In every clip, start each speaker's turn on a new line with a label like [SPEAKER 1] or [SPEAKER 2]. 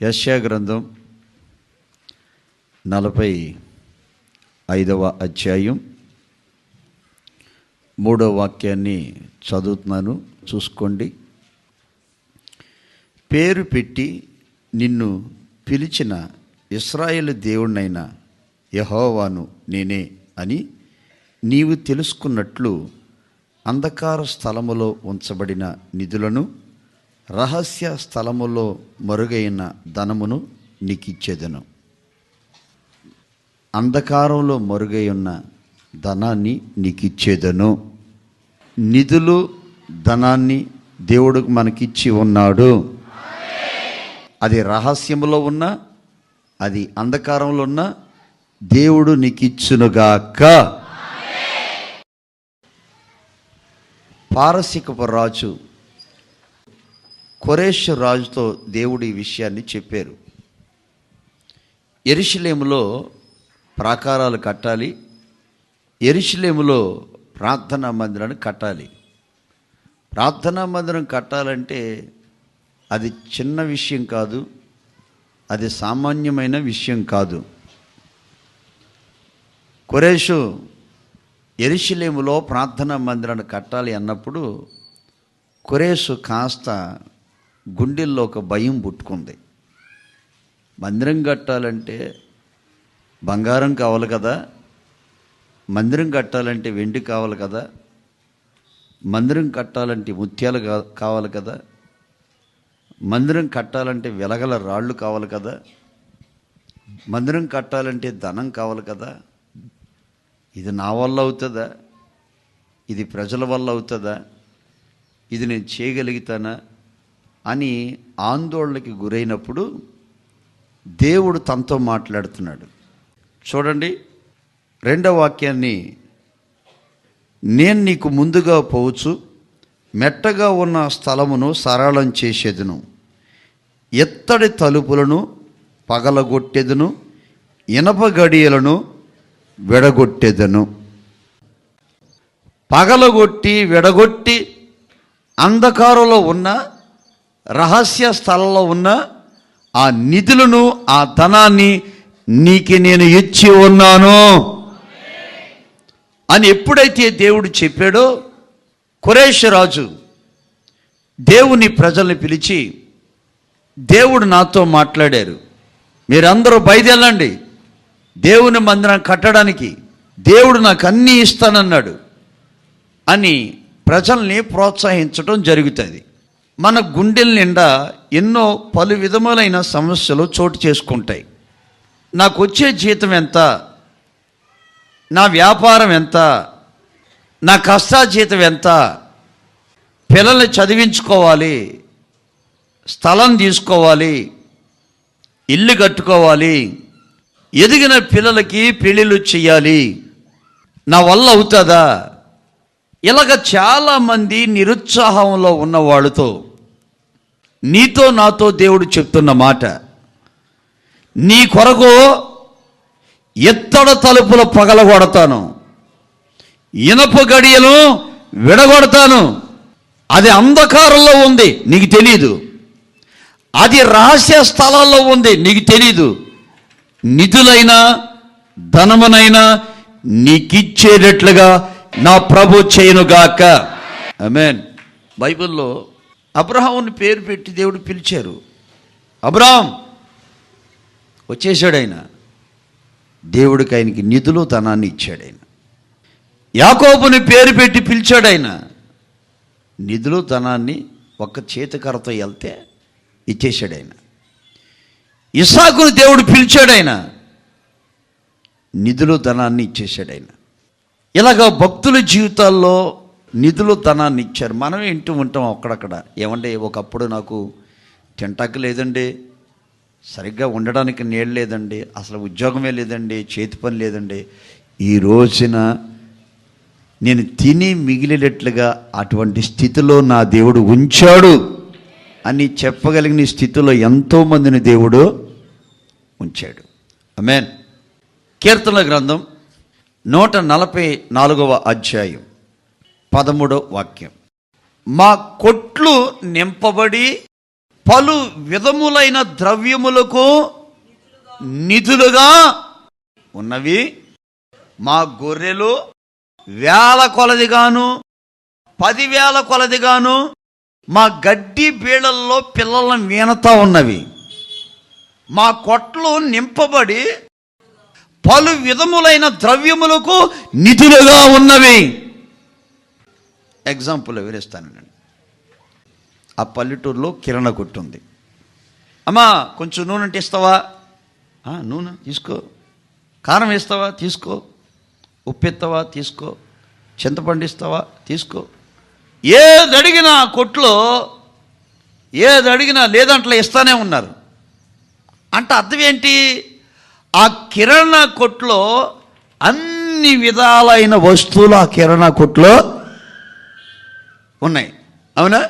[SPEAKER 1] యెషయా గ్రంథం 45వ అధ్యాయం 3వ వాక్యాన్ని చదువుతున్నాను, చూసుకోండి. పేరు పెట్టి నిన్ను పిలిచిన ఇశ్రాయేలు దేవుడినైన యెహోవాను నేనే అని నీవు తెలుసుకున్నట్లు అంధకార స్థలములో ఉంచబడిన నిధులను, రహస్య స్థలములో మరుగైన ధనమును నీకిచ్చేదను. అంధకారంలో మరుగై ఉన్న ధనాన్ని నీకిచ్చేదను. నిధులు, ధనాన్ని దేవుడు మనకిచ్చి ఉన్నాడు. అది రహస్యములో ఉన్నా, అది అంధకారంలో ఉన్నా దేవుడు నీకిచ్చునుగాక. పారసీకపు రాజు కోరెషు రాజుతో దేవుడు ఈ విషయాన్ని చెప్పారు. యెరూషలేములో ప్రాకారాలు కట్టాలి, యెరూషలేములో ప్రార్థనా మందిరాన్ని కట్టాలి. ప్రార్థనా మందిరం కట్టాలంటే అది చిన్న విషయం కాదు, అది సామాన్యమైన విషయం కాదు. కోరెషు యెరూషలేములో ప్రార్థనా మందిరాన్ని కట్టాలి అన్నప్పుడు కోరెషు కాస్త గుండెల్లో ఒక భయం పుట్టుకుంది. మందిరం కట్టాలంటే బంగారం కావాలి కదా, మందిరం కట్టాలంటే వెండి కావాలి కదా, మందిరం కట్టాలంటే ముత్యాలు కావాలి కదా, మందిరం కట్టాలంటే వెలగల రాళ్ళు కావాలి కదా, మందిరం కట్టాలంటే ధనం కావాలి కదా. ఇది నా వల్ల అవుతుందా? ఇది ప్రజల వల్ల అవుతుందా? ఇది నేను చేయగలుగుతానా అని ఆందోళనకి గురైనప్పుడు దేవుడు తనతో మాట్లాడుతున్నాడు. చూడండి 2వ వాక్యాన్ని, నేను నీకు ముందుగా పోవచ్చు, మెట్టగా ఉన్న స్థలమును సరళం చేసేదును, ఎత్తడి తలుపులను పగలగొట్టెదను, ఇనప గడియలను విడగొట్టెదను. పగలగొట్టి విడగొట్టి అంధకారంలో ఉన్న, రహస్య స్థలంలో ఉన్న ఆ నిధులను, ఆ ధనాన్ని నీకు నేను ఇచ్చి ఉన్నాను అని ఎప్పుడైతే దేవుడు చెప్పాడో, కోరెషు రాజు దేవుని ప్రజల్ని పిలిచి, దేవుడు నాతో మాట్లాడారు, మీరందరూ బయలుదేరండి దేవుని మందిరం కట్టడానికి, దేవుడు నాకు అన్నీ ఇస్తానన్నాడు అని ప్రజల్ని ప్రోత్సహించడం జరుగుతుంది. మన గుండెల నిండా ఎన్నో పలు విధములైన సమస్యలు చోటు చేసుకుంటాయి. నాకు వచ్చే జీతం ఎంత, నా వ్యాపారం ఎంత, నా కష్టాజీతం ఎంత, పిల్లల్ని చదివించుకోవాలి, స్థలం తీసుకోవాలి, ఇల్లు కట్టుకోవాలి, ఎదిగిన పిల్లలకి పెళ్ళిళ్ళు చేయాలి, నా వల్ల అవుతుందా? ఇలాగ చాలామంది నిరుత్సాహంలో ఉన్న వాళ్ళతో నీతో నాతో దేవుడు చెప్తున్న మాట, నీ కొరకు ఎత్తడ తలుపులు పగలగొడతాను, ఇనప గడియలు విడగొడతాను. అది అంధకారంలో ఉంది, నీకు తెలీదు. అది రహస్య స్థలాల్లో ఉంది, నీకు తెలీదు. నిధులైనా ధనమునైనా నీకిచ్చేటట్లుగా నా ప్రభు చేయనుగాక. ఆమేన్. బైబిల్లో అబ్రహాముని పేరు పెట్టి దేవుడు పిలిచారు. అబ్రహాం వచ్చేసాడు. ఆయన దేవుడికి ఆయనకి నిధులు, ధనాన్ని ఇచ్చాడు. ఆయన యాకోబుని పేరు పెట్టి పిలిచాడు. ఆయన నిధులు, ధనాన్ని ఒక్క చేతికరతో వెళ్తే ఇచ్చేసాడు. ఆయన ఇస్సాకుని దేవుడు పిలిచాడు. ఆయన నిధులు, ధనాన్ని ఇచ్చేసాడు. ఆయన ఇలాగ భక్తుల జీవితాల్లో నిధులు, ధనాన్ని ఇచ్చారు. మనమే ఇంటూ ఉంటాం అక్కడక్కడ, ఏమంటే ఒకప్పుడు నాకు తింటాకు లేదండి, సరిగ్గా ఉండడానికి నీళ్ళు లేదండి, అసలు ఉద్యోగమే లేదండి, చేతి పని లేదండి, ఈ రోజున నేను తిని మిగిలేటట్లుగా అటువంటి స్థితిలో నా దేవుడు ఉంచాడు అని చెప్పగలిగిన స్థితిలో ఎంతోమందిని దేవుడు ఉంచాడు. ఆమేన్. కీర్తనల గ్రంథం 144వ అధ్యాయం 13వ వాక్యం, మా కొట్లు నింపబడి పలు విధములైన ద్రవ్యములకు నిధులుగా ఉన్నవి. మా గొర్రెలు వేల కొలదిగాను 10,000 కొలదిగాను మా గడ్డి బీళల్లో పిల్లలను వీనతా ఉన్నవి. మా కొట్లు నింపబడి పలు విధములైన ద్రవ్యములకు నిధులుగా ఉన్నవి. ఎగ్జాంపుల్ వివరిస్తానండి. ఆ పల్లెటూరులో కిరాణా కొట్టు ఉంది. అమ్మా కొంచెం నూనె అంటే ఇస్తావా? నూనె తీసుకో. కారం వేస్తావా? తీసుకో. ఉప్పు ఎత్తావా? తీసుకో. చింతపండు ఇస్తావా? తీసుకో. ఏది అడిగినా కొట్లో ఏది అడిగినా లేదంట్లో ఇస్తానే ఉన్నారు. అంటే అర్థం ఏంటి? ఆ కిరాణా కొట్లో అన్ని విధాలైన వస్తువులు ఆ కిరాణా కొట్లో ఉన్నాయి. అవునా?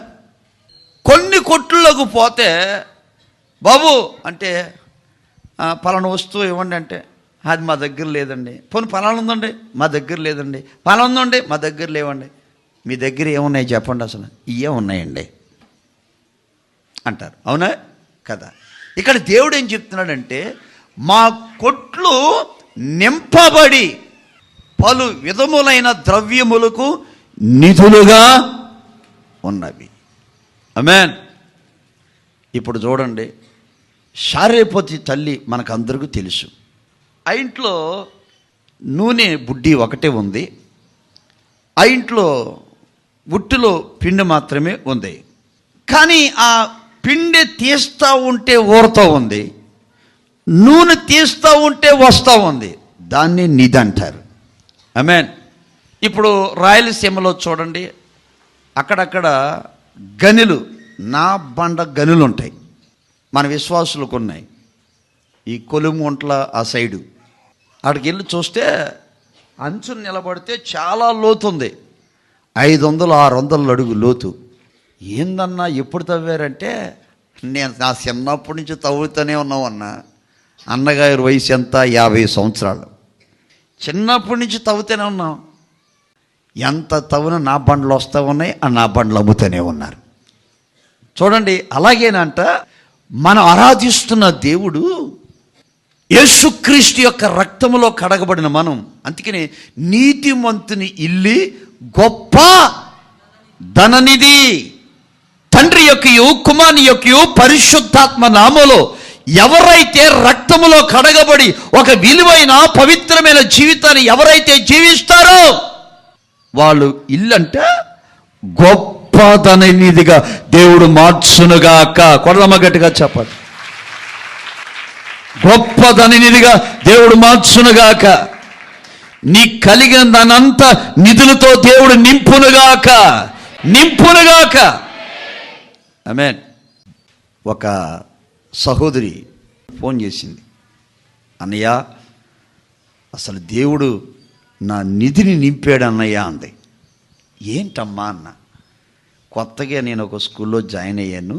[SPEAKER 1] కొన్ని కొట్లకు పోతే బాబు అంటే పలానా వస్తువు ఇవ్వండి అంటే అది మా దగ్గర లేదండి. పోనీ పలానా ఉందండి, మా దగ్గర లేదండి. పలానా ఉందండి, మా దగ్గర లేవండి. మీ దగ్గర ఏమున్నాయి చెప్పండి, అసలు ఇవే ఉన్నాయండి అంటారు. అవునా కదా? ఇక్కడ దేవుడు ఏం చెప్తున్నాడంటే మా కొట్లు నింపబడి పలు విధములైన ద్రవ్యములకు నిధులుగా ఉన్నవి. ఆమేన్. ఇప్పుడు చూడండి, శారేపతి తల్లి మనకు అందరికీ తెలుసు. ఆ ఇంట్లో నూనె బుడ్డి ఒకటే ఉంది. ఆ ఇంట్లో ఉట్టులో పిండి మాత్రమే ఉంది. కానీ ఆ పిండి తీస్తూ ఉంటే ఊరుతూ ఉంది, నూనె తీస్తూ ఉంటే వస్తూ ఉంది. దాన్ని నిధి అంటారు. ఆమేన్. ఇప్పుడు రాయలసీమలో చూడండి, అక్కడక్కడ గనులు, నా బండ గనులు ఉంటాయి. మన విశ్వాసులకు ఉన్నాయి. ఈ కొలుముంట్ల ఆ సైడు అక్కడికి వెళ్ళి చూస్తే అంచును నిలబడితే చాలా లోతు ఉంది. 500-600 అడుగు లోతు. ఏందన్నా ఎప్పుడు తవ్వారంటే, నేను నా చిన్నప్పటి నుంచి తవ్వుతూనే ఉన్నామన్నా. అన్నగారి వయసు ఎంత? 50 సంవత్సరాలు. చిన్నప్పటి నుంచి తవ్వుతూనే ఉన్నాం. ఎంత తవ్వున నా బండ్లు వస్తూ ఉన్నాయి, ఆ నా బండ్లు అమ్ముతూనే ఉన్నారు. చూడండి, అలాగేనంట మనం ఆరాధిస్తున్న దేవుడు యేసుక్రీస్తు యొక్క రక్తములో కడగబడిన మనం. అందుకని నీతిమంతుని ఇల్లి గొప్ప ధననిధి, తండ్రి యొక్కయు కుమారుని యొక్కయు పరిశుద్ధాత్మ నామములో ఎవరైతే రక్తములో కడగబడి ఒక విలువైన పవిత్రమైన జీవితాన్ని ఎవరైతే జీవిస్తారో వాళ్ళు ఇల్లంటే గొప్ప ధననిధిగా దేవుడు మార్చునుగాక. కొడదమ్మ గట్టిగా చెప్పాలి. గొప్ప ధననిధిగా దేవుడు మార్చునుగాక. నీ కలిగిన దానంతా నిధులతో దేవుడు నింపునుగాక, నింపునుగాక. ఆమేన్. ఒక సహోదరి ఫోన్ చేసింది, అన్నయ్య అసలు దేవుడు నా నిధిని నింపాడు అన్నయ్య అంది. ఏంటమ్మా అన్న. కొత్తగా నేను ఒక స్కూల్లో జాయిన్ అయ్యాను,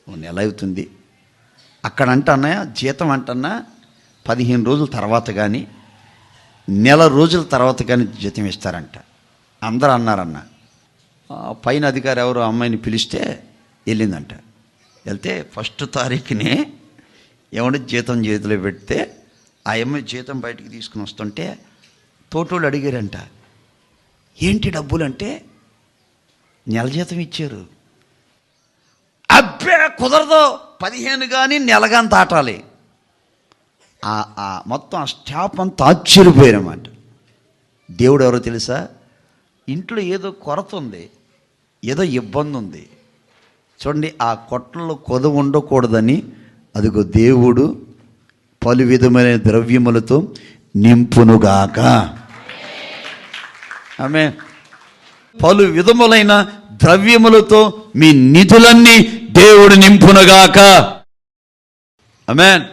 [SPEAKER 1] 1 నెల అవుతుంది. అక్కడంట అన్నయ్య జీతం అంటన్నా 15 రోజుల తర్వాత కానీ నెల రోజుల తర్వాత కానీ జీతం ఇస్తారంట. అందరూ అన్నారన్న. పైన అధికారి ఎవరు అమ్మాయిని పిలిస్తే వెళ్ళిందంట. వెళ్తే 1వ తారీఖునే ఏమంటే జీతం చేతిలో పెడితే ఆ అమ్మాయి జీతం బయటికి తీసుకుని వస్తుంటే తోటోళ్ళు అడిగారంట, ఏంటి డబ్బులు అంటే, నెల జీతం ఇచ్చారు. అబ్బే కుదరదు, 15 కానీ నెల కానీ దాటాలి. మొత్తం ఆ స్టాఫ్ అంతా ఆశ్చర్యపోయారన్నమాట. దేవుడు ఎవరో తెలుసా? ఇంట్లో ఏదో కొరత ఉంది, ఏదో ఇబ్బంది ఉంది. చూడండి, ఆ కొట్లలో కొదవ ఉండకూడదని అదిగో దేవుడు పలు విధమైన ద్రవ్యములతో నింపునుగాక. ఆమె పలు విధములైన ద్రవ్యములతో మీ నిధులన్నీ దేవుడు నింపునుగాక. ఆమేన్.